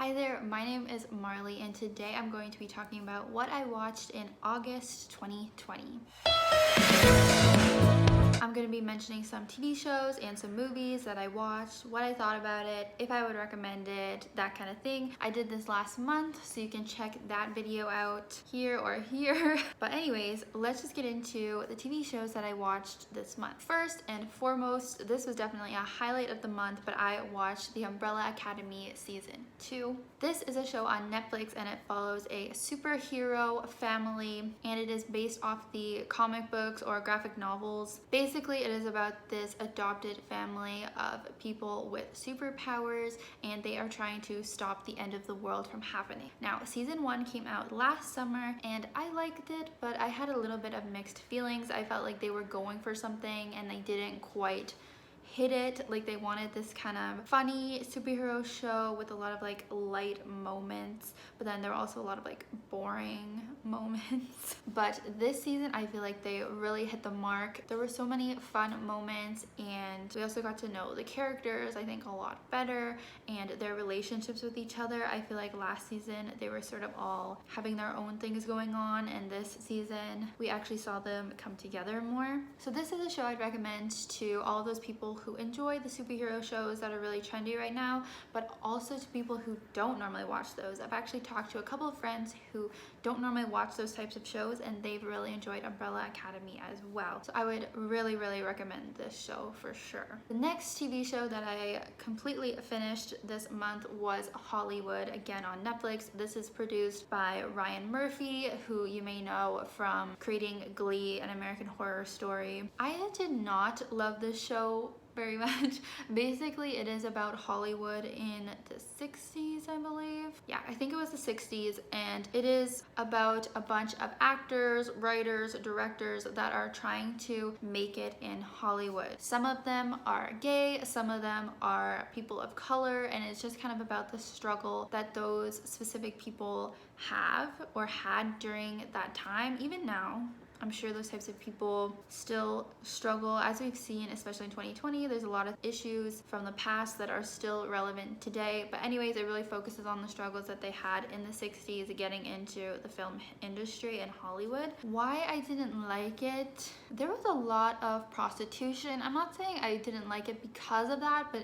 Hi there, my name is Marley and today I'm going to be talking about what I watched in August 2020. I'm going to be mentioning some TV shows and some movies that I watched, what I thought about it, if I would recommend it, that kind of thing. I did this last month, so you can check that video out here or here. But anyways, let's just get into the TV shows that I watched this month. First and foremost, this was definitely a highlight of the month, but I watched The Umbrella Academy Season 2. This is a show on Netflix and it follows a superhero family and it is based off the comic books or graphic novels. Basically, it is about this adopted family of people with superpowers and they are trying to stop the end of the world from happening. Now, season 1 came out last summer and I liked it, but I had a little bit of mixed feelings. I felt like they were going for something and they didn't quite hit it. Like they wanted this kind of funny superhero show with a lot of like light moments, but then there were also a lot of like boring moments. But this season I feel like they really hit the mark. There were so many fun moments and we also got to know the characters I think a lot better and their relationships with each other. I feel like last season they were sort of all having their own things going on and this season we actually saw them come together more. So this is a show I'd recommend to all of those people who enjoy the superhero shows that are really trendy right now, but also to people who don't normally watch those. I've actually talked to a couple of friends who don't normally watch those types of shows and they've really enjoyed Umbrella Academy as well. So I would really recommend this show for sure. The next TV show that I completely finished this month was Hollywood, again on Netflix. This is produced by Ryan Murphy, who you may know from creating Glee and American Horror Story. I did not love this show very much. Basically, it is about Hollywood in the 60s, I believe. Yeah, I think it was the 60s, and it is about a bunch of actors, writers, directors that are trying to make it in Hollywood. Some of them are gay, some of them are people of color, and it's just kind of about the struggle that those specific people have or had during that time. Even now, I'm sure those types of people still struggle, as we've seen, especially in 2020. There's a lot of issues from the past that are still relevant today. But anyways, it really focuses on the struggles that they had in the 60s getting into the film industry in Hollywood. Why I didn't like it, there was a lot of prostitution. I'm not saying I didn't like it because of that, but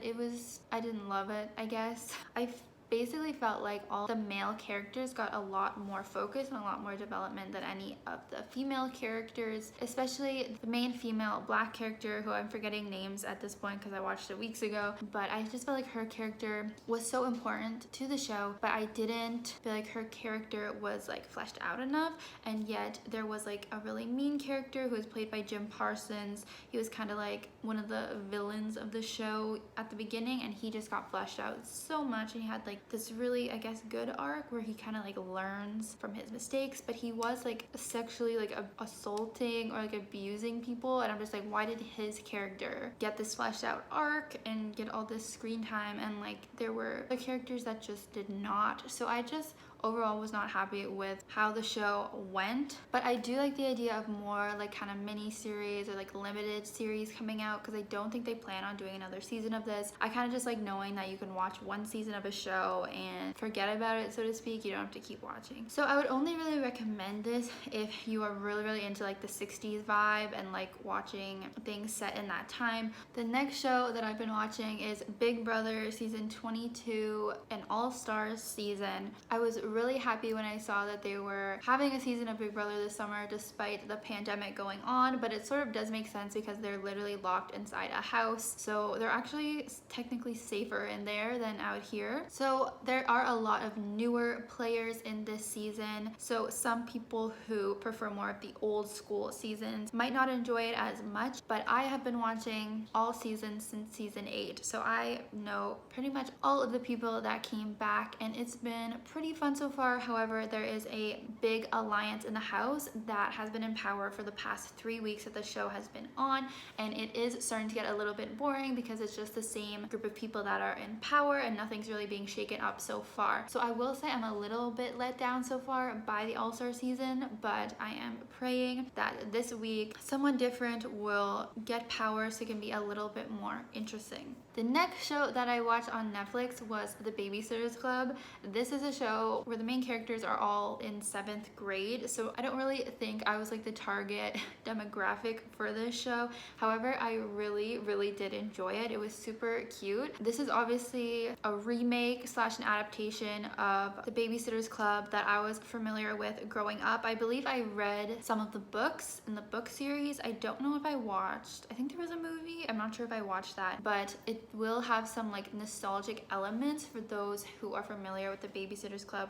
I didn't love it, I guess. I basically felt like all the male characters got a lot more focus and a lot more development than any of the female characters, especially the main female black character, who I'm forgetting names at this point because I watched it weeks ago, but I just felt like her character was so important to the show, but I didn't feel like her character was like fleshed out enough. And yet there was like a really mean character who was played by Jim Parsons. He was kind of like one of the villains of the show at the beginning and he just got fleshed out so much, and he had like this really, I guess, good arc where he kind of like learns from his mistakes, but he was like sexually like assaulting or like abusing people, and I'm just like, why did his character get this fleshed out arc and get all this screen time, and like there were the characters that just did not. So I just overall was not happy with how the show went, but I do like the idea of more like kind of mini series or like limited series coming out, because I don't think they plan on doing another season of this. I kind of just like knowing that you can watch one season of a show and forget about it, so to speak. You don't have to keep watching. So I would only really recommend this if you are really into like the 60s vibe and like watching things set in that time. The next show that I've been watching is Big Brother season 22, an all-stars season. I was really happy when I saw that they were having a season of Big Brother this summer despite the pandemic going on, but it sort of does make sense because they're literally locked inside a house, so they're actually technically safer in there than out here. So there are a lot of newer players in this season, so some people who prefer more of the old school seasons might not enjoy it as much, but I have been watching all seasons since season 8, so I know pretty much all of the people that came back and it's been pretty fun so far. However, there is a big alliance in the house that has been in power for the past 3 weeks that the show has been on, and it is starting to get a little bit boring because it's just the same group of people that are in power and nothing's really being shaken up so far. So I will say I'm a little bit let down so far by the All-Star season, but I am praying that this week someone different will get power so it can be a little bit more interesting. The next show that I watched on Netflix was The Babysitters Club. This is a show where the main characters are all in 7th grade, so I don't really think I was like the target demographic for this show. However, I really did enjoy it. It was super cute. This is obviously a remake slash an adaptation of The Babysitters Club that I was familiar with growing up. I believe I read some of the books in the book series. I don't know if I watched, I think there was a movie. I'm not sure if I watched that, but it will have some like nostalgic elements for those who are familiar with the Babysitters Club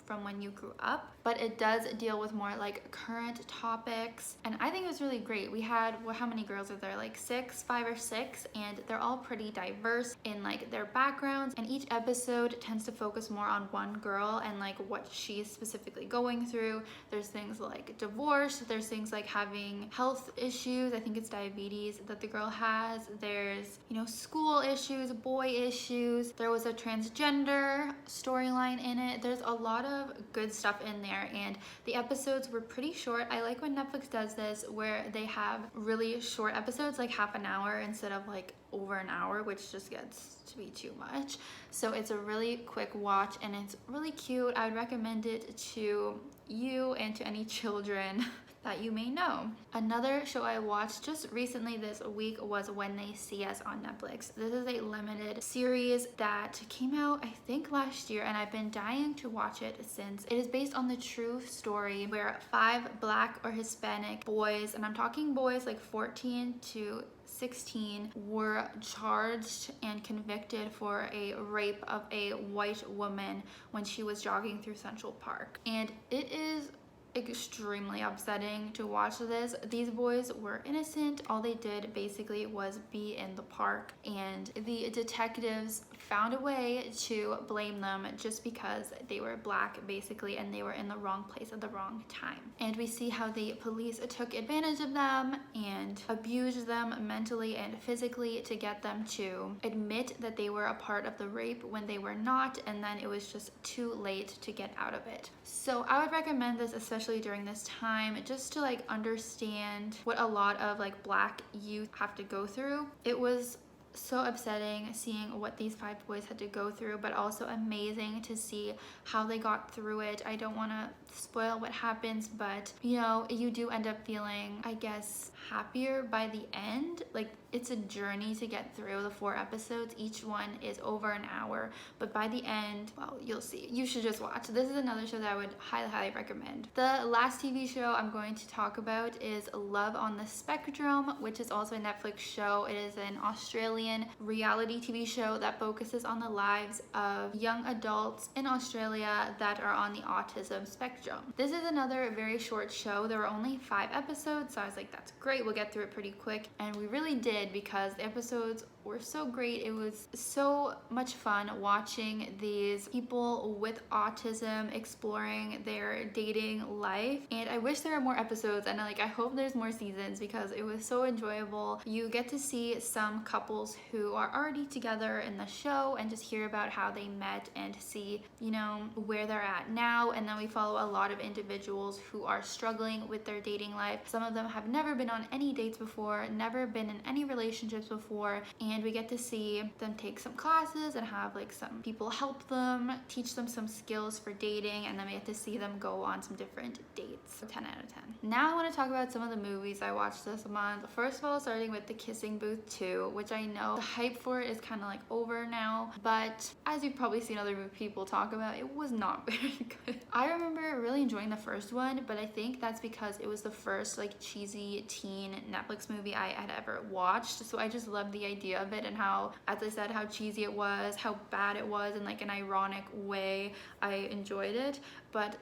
from when you grew up. But it does deal with more like current topics, and I think it was really great. We had, well, how many girls are there? Like 5 or 6, and they're all pretty diverse in like their backgrounds, and each episode tends to focus more on one girl and like what she's specifically going through. There's things like divorce, there's things like having health issues, I think it's diabetes that the girl has, there's, you know, school issues, boy issues, there was a transgender storyline in it. There's a lot of good stuff in there, and the episodes were pretty short. I like when Netflix does this where they have really short episodes, like half an hour instead of like over an hour, which just gets to be too much. So it's a really quick watch and it's really cute. I would recommend it to you and to any children that you may know. Another show I watched just recently this week was When They See Us on Netflix. This is a limited series that came out I think last year, and I've been dying to watch it since. It is based on the true story where 5 Black or Hispanic boys, and I'm talking boys like 14 to 16, were charged and convicted for a rape of a white woman when she was jogging through Central Park. And it is extremely upsetting to watch this. These boys were innocent. All they did basically was be in the park, and the detectives found a way to blame them just because they were Black basically, and they were in the wrong place at the wrong time. And we see how the police took advantage of them and abused them mentally and physically to get them to admit that they were a part of the rape when they were not, and then it was just too late to get out of it. So I would recommend this especially during this time, just to like understand what a lot of like Black youth have to go through. It was so upsetting seeing what these 5 boys had to go through, but also amazing to see how they got through it. I don't want to spoil what happens, but you know, you do end up feeling, I guess, happier by the end. Like, it's a journey to get through the 4 episodes. Each one is over an hour, but by the end, well, you'll see. You should just watch. This is another show that I would highly recommend. The last TV show I'm going to talk about is Love on the Spectrum, which is also a Netflix show. It is an Australian reality TV show that focuses on the lives of young adults in Australia that are on the autism spectrum. This is another very short show. There were only 5 episodes, so I was like, that's great, we'll get through it pretty quick. And we really did, because the episodes were so great. It was so much fun watching these people with autism exploring their dating life, and I wish there were more episodes, and I hope there's more seasons because it was so enjoyable. You get to see some couples who are already together in the show and just hear about how they met and see, you know, where they're at now. And then we follow a lot of individuals who are struggling with their dating life. Some of them have never been on any dates before, never been in any relationships before, and we get to see them take some classes and have like some people help them, teach them some skills for dating, and then we get to see them go on some different dates. 10 out of 10. Now I want to talk about some of the movies I watched this month. First of all, starting with The Kissing Booth 2, which I know the hype for it is kind of like over now, but as you've probably seen other people talk about, it was not very good. I remember really enjoying the first one, but I think that's because it was the first like cheesy teen Netflix movie I had ever watched, so I just loved the idea of it and how, as I said, how cheesy it was, how bad it was in like an ironic way. I enjoyed it, but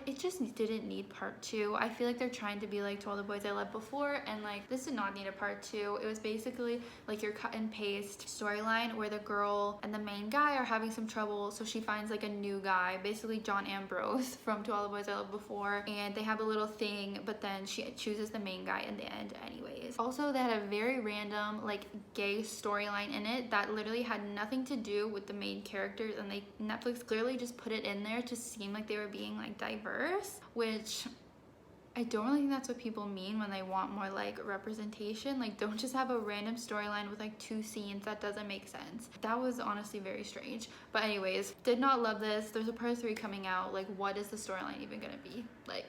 it just didn't need part 2. I feel like they're trying to be like To All the Boys I Loved Before, and like this did not need a part 2. It was basically like your cut and paste storyline where the girl and the main guy are having some trouble, so she finds like a new guy, basically John Ambrose from To All the Boys I Loved Before, and they have a little thing, but then she chooses the main guy in the end anyways. Also, they had a very random like gay storyline in it that literally had nothing to do with the main characters, and Netflix clearly just put it in there to seem like they were being like diverse, which I don't really think that's what people mean when they want more like representation. Like, don't just have a random storyline with like 2 scenes. That doesn't make sense. That was honestly very strange. But anyways, did not love this. There's a part 3 coming out. Like, what is the storyline even gonna be? Like,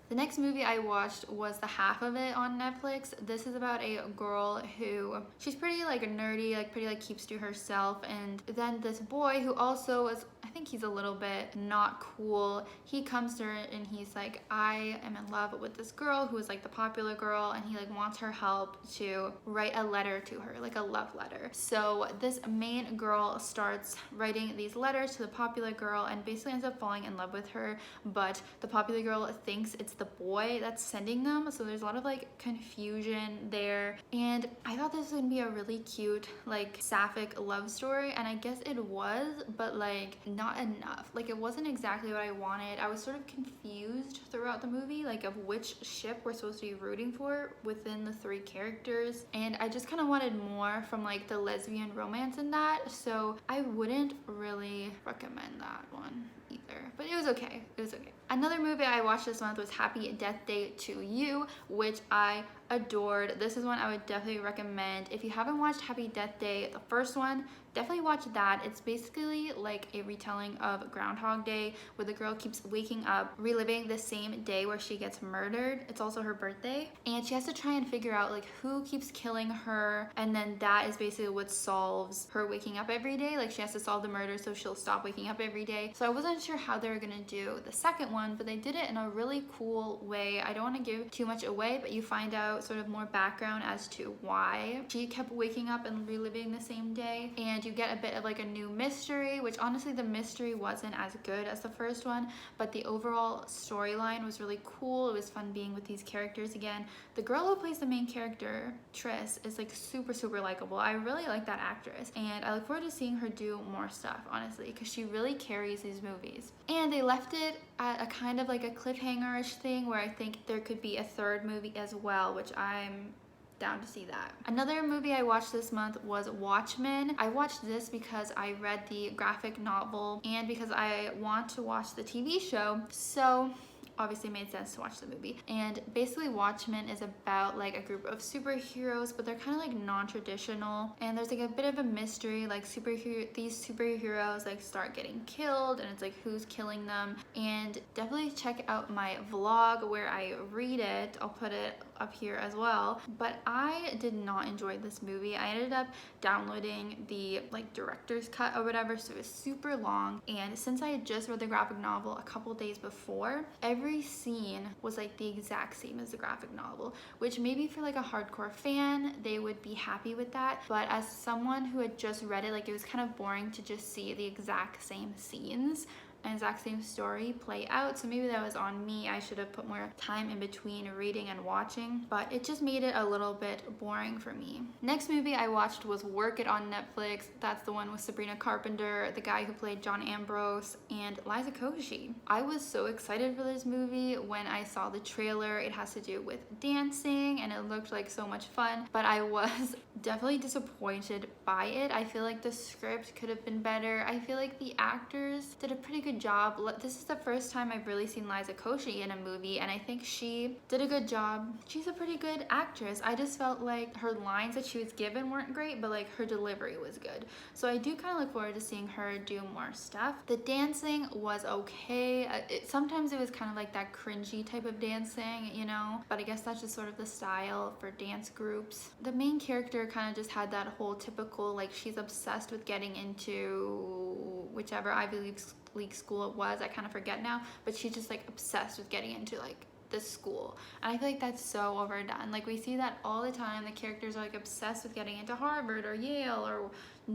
the next movie I watched was the half of it on Netflix. This is about a girl who, she's pretty like nerdy, like pretty like keeps to herself, and then this boy who also is, I think he's a little bit not cool, he comes to her and he's like, I am in love with this girl who is like the popular girl, and he like wants her help to write a letter to her, like a love letter. So this main girl starts writing these letters to the popular girl and basically ends up falling in love with her, but the popular girl thinks it's the boy that's sending them, so there's a lot of like confusion there. And I thought this was gonna be a really cute like sapphic love story, and I guess it was, but like not enough. Like, it wasn't exactly what I wanted. I was sort of confused throughout the movie, like of which ship we're supposed to be rooting for within the 3 characters, and I just kind of wanted more from like the lesbian romance in that, so I wouldn't really recommend that one either, but it was okay. It was okay. Another movie I watched this month was Happy Death Day to You, which I adored. This is one I would definitely recommend. If you haven't watched Happy Death Day, the first one, definitely watch that. It's basically like a retelling of Groundhog Day, where the girl keeps waking up reliving the same day where she gets murdered. It's also her birthday, and she has to try and figure out like who keeps killing her, and then that is basically what solves her waking up every day. Like, she has to solve the murder so she'll stop waking up every day. So I wasn't sure how they were gonna do the second one, but they did it in a really cool way. I don't want to give too much away, but you find out sort of more background as to why she kept waking up and reliving the same day, and you get a bit of like a new mystery, which honestly the mystery wasn't as good as the first one, but the overall storyline was really cool. It was fun being with these characters again. The girl who plays the main character, Triss, is like super likable. I really like that actress, and I look forward to seeing her do more stuff, honestly, because she really carries these movies. And they left it at a kind of like a cliffhanger-ish thing where I think there could be a 3rd movie as well, which I'm down to see that. Another movie I watched this month was Watchmen. I watched this because I read the graphic novel and because I want to watch the TV show, so obviously made sense to watch the movie. And basically Watchmen is about like a group of superheroes, but they're kind of like non-traditional, and there's like a bit of a mystery. Like these superheroes like start getting killed, and it's like who's killing them. And definitely check out my vlog where I read it. I'll put it up here as well. But I did not enjoy this movie. I ended up downloading the like director's cut or whatever, so it was super long, and since I had just read the graphic novel a couple days before, every scene was like the exact same as the graphic novel, which maybe for like a hardcore fan they would be happy with that, but as someone who had just read it, like it was kind of boring to just see the exact same scenes and exact same story play out. So maybe that was on me. I should have put more time in between reading and watching, but it just made it a little bit boring for me. Next movie I watched was Work It on Netflix. That's the one with Sabrina Carpenter, the guy who played John Ambrose, and Liza Koshy. I was so excited for this movie when I saw the trailer. It has to do with dancing and it looked like so much fun, but I was definitely disappointed by it. I feel like the script could have been better. I feel like the actors did a pretty good job. This is the first time I've really seen Liza Koshy in a movie, and I think she did a good job. She's a pretty good actress. I just felt like her lines that she was given weren't great, but like her delivery was good. So I do kind of look forward to seeing her do more stuff. The dancing was okay. Sometimes it was kind of like that cringy type of dancing, you know, but I guess that's just sort of the style for dance groups. The main character kind of just had that whole typical, like, she's obsessed with getting into whichever Ivy League school it was. I kind of forget now, but she's just like obsessed with getting into like this school, and I feel like that's so overdone. Like, we see that all the time. The characters are like obsessed with getting into Harvard or Yale or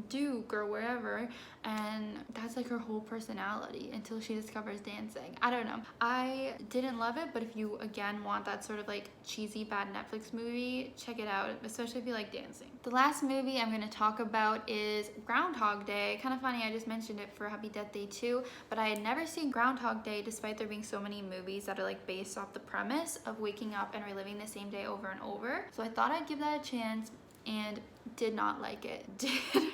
Duke or wherever, and that's like her whole personality until she discovers dancing. I don't know. I didn't love it, but if you again want that sort of like cheesy bad Netflix movie, check it out, especially if you like dancing. The last movie I'm going to talk about is Groundhog Day. Kind of funny, I just mentioned it for Happy Death Day 2, but I had never seen Groundhog Day despite there being so many movies that are like based off the premise of waking up and reliving the same day over and over. So I thought I'd give that a chance, and did not like it.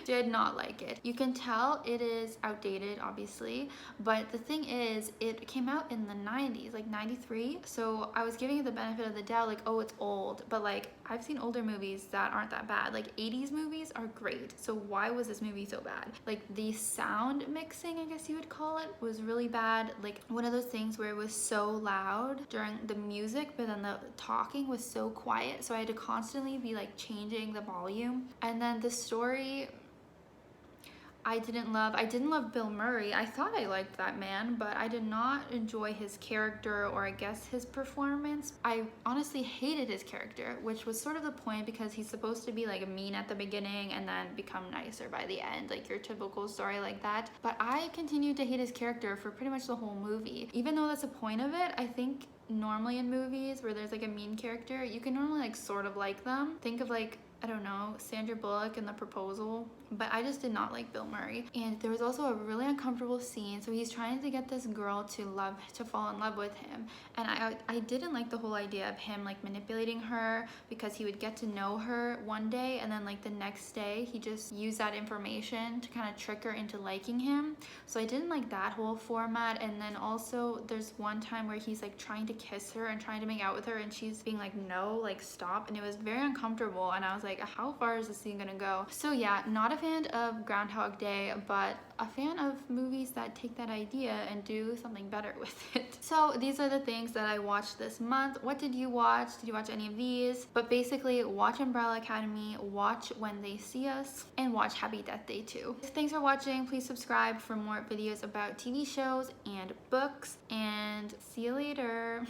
Did not like it. You can tell it is outdated, obviously, but the thing is, it came out in the 90s, like 93, so I was giving it the benefit of the doubt, like, oh, it's old, but like, I've seen older movies that aren't that bad. Like 80s movies are great, so why was this movie so bad? Like the sound mixing, I guess you would call it, was really bad. Like one of those things where it was so loud during the music, but then the talking was so quiet, so I had to constantly be like changing the volume. And then the story, I didn't love Bill Murray. I thought I liked that man, but I did not enjoy his character, or I guess his performance. I honestly hated his character, which was sort of the point, because he's supposed to be like mean at the beginning and then become nicer by the end, like your typical story like that. But I continued to hate his character for pretty much the whole movie. Even though that's the point of it, I think normally in movies where there's like a mean character, you can normally like sort of like them. Think of like, I don't know, Sandra Bullock in The Proposal, but I just did not like Bill Murray. And there was also a really uncomfortable scene. So he's trying to get this girl to fall in love with him. And I didn't like the whole idea of him like manipulating her, because he would get to know her one day and then like the next day he just used that information to kind of trick her into liking him. So I didn't like that whole format. And then also there's one time where he's like trying to kiss her and trying to make out with her, and she's being like, no, like stop. And it was very uncomfortable, and I was like, how far is this scene gonna go? So yeah, not a fan of Groundhog Day, but a fan of movies that take that idea and do something better with it. So these are the things that I watched this month. What did you watch? Did you watch any of these? But basically, watch Umbrella Academy, watch When They See Us, and watch Happy Death Day 2. Thanks for watching. Please subscribe for more videos about TV shows and books, and see you later.